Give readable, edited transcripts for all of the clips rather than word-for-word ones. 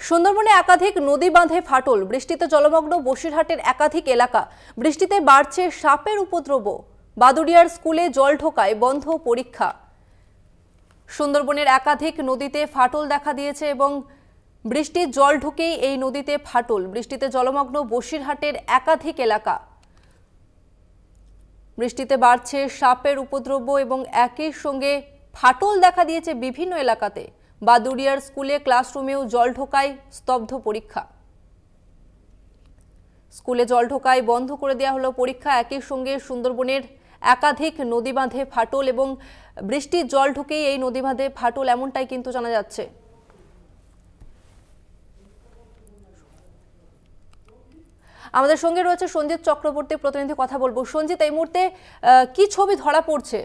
সুন্দরবনে একাধিক নদী বাঁধে ফাটল, বৃষ্টিতে জলমগ্ন বসিরহাটের একাধিক এলাকা। বৃষ্টিতে বাড়ছে সাপের উপদ্রব। বাদুড়িয়ার স্কুলে জল ঢোকায় বন্ধ পরীক্ষা। সুন্দরবনের একাধিক নদীতে ফাটল দেখা দিয়েছে এবং বৃষ্টির জল ঢুকেই এই নদীতে ফাটল। বৃষ্টিতে জলমগ্ন বসিরহাটের একাধিক এলাকা। বৃষ্টিতে বাড়ছে সাপের উপদ্রব এবং একই সঙ্গে ফাটল দেখা দিয়েছে বিভিন্ন এলাকাতে। বাদুড়িয়ার স্কুলে ক্লাসরুমেও জল ঢোকায়, স্তব্ধ পরীক্ষা। স্কুলে জল ঢোকায় বন্ধ করে দেওয়া হলো পরীক্ষা। একই সঙ্গে সুন্দরবনের একাধিক নদী বাঁধে ফাটল এবং বৃষ্টির জল ঢুকেই এই নদী বাঁধে ফাটল, এমনটাই কিন্তু জানা যাচ্ছে। আমাদের সঙ্গে রয়েছে সঞ্জিত চক্রবর্তী, প্রতিনিধি, কথা বলবো। সঞ্জিত, এই মুহূর্তে কি ছবি ধরা পড়ছে?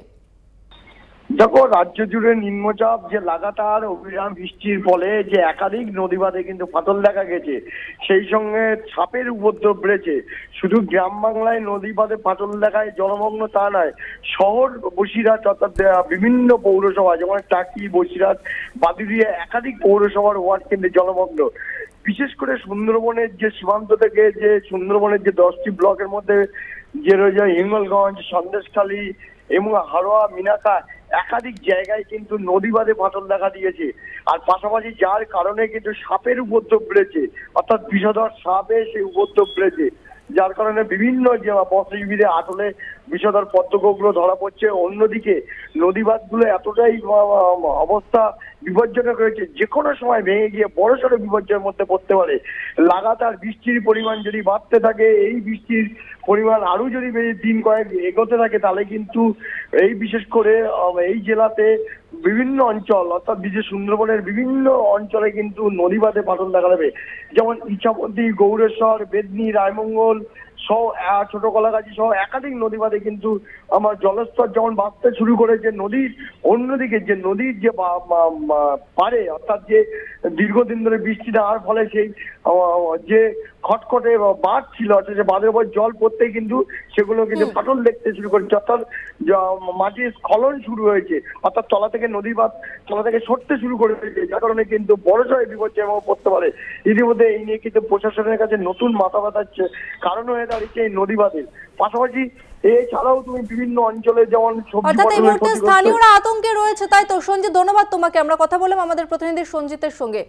দেখো, রাজ্য জুড়ে নিম্নচাপ যে লাগাতার অবিরাম বৃষ্টির ফলে যে একাধিক নদী বাঁধে কিন্তু ফাটল দেখা গেছে, সেই সঙ্গে সাপের উপদ্রব বেড়েছে। শুধু গ্রাম বাংলায় নদী বাঁধে ফাটল দেখায় জলমগ্ন তা নয়, শহর বসিরহাট অর্থাৎ বিভিন্ন পৌরসভা যেমন টাকি, বসিরহাট, বাদুড়িয়া একাধিক পৌরসভার ওয়ার্ড কিন্তু জলমগ্ন। বিশেষ করে সুন্দরবনের যে সীমান্ত থেকে যে সুন্দরবনের যে 10টি ব্লকের মধ্যে যে রয়েছে হিঙ্গলগঞ্জ, সন্দেশখালী এবং হাড়োয়া, মিনাকা একাধিক জায়গায় কিন্তু নদী বাঁধে ফাটল দেখা দিয়েছে। আর পাশাপাশি যার কারণে কিন্তু সাপের উপদ্রব বেড়েছে, অর্থাৎ বিষধর সাপে সেই উপদ্রব বেড়েছে, যার কারণে বিভিন্ন যে মৎস্যজীবীদের আটলে বিষধর পদ্মগুলো ধরা পড়ছে। অন্যদিকে নদী বাঁধগুলো এতটাই অবস্থা বিপজ্জনক রয়েছে, যে কোনো সময় ভেঙে গিয়ে বড়সড় বিপর্যয়ের মধ্যে পড়তে পারে। লাগাতার বৃষ্টির পরিমাণ যদি বাড়তে থাকে, এই বৃষ্টির পরিমাণ আরো যদি দিন কয়েক এগোতে থাকে, তাহলে কিন্তু এই বিশেষ করে এই জেলাতে বিভিন্ন অঞ্চল অর্থাৎ বিশেষ সুন্দরবনের বিভিন্ন অঞ্চলে কিন্তু নদী বাঁধে ফাটল দেখা দেবে। যেমন ইছামতি, গৌরেশ্বর, বেদনী, রায়মঙ্গল সহ ছোট কলাগাছি সহ একাধিক নদী বাঁধে কিন্তু আমার জলস্তর যেমন বাড়তে শুরু করেছে। নদীর অন্যদিকে যে নদীর যে পারে অর্থাৎ যে দীর্ঘদিন ধরে বৃষ্টি না হওয়ার ফলে সেই যে খটখটে বাঁধ ছিল, অর্থাৎ যে বাঁধের উপর জল পড়তে কিন্তু সেগুলো কিন্তু ফাটল দেখতে শুরু করেছে, অর্থাৎ মাটির স্খলন শুরু হয়েছে, অর্থাৎ তলা থেকে নদী বাঁধ তলা থেকে সরতে শুরু করেছে, যার কারণে কিন্তু বড়সড় বিপর্যয়ের মধ্যে পড়তে পারে। ইতিমধ্যে এই নিয়ে কিন্তু প্রশাসনের কাছে নতুন মাথা ব্যথার কারণ হয়ে দাঁড়িয়েছে এই নদী বাঁধের। পাশাপাশি এছাড়াও তুমি বিভিন্ন অঞ্চলে যেমন স্থানীয়রা আতঙ্কে রয়েছে, তাই তো? সঞ্জিত, ধন্যবাদ তোমাকে। আমরা কথা বললাম আমাদের প্রতিনিধি সঞ্জিতের সঙ্গে।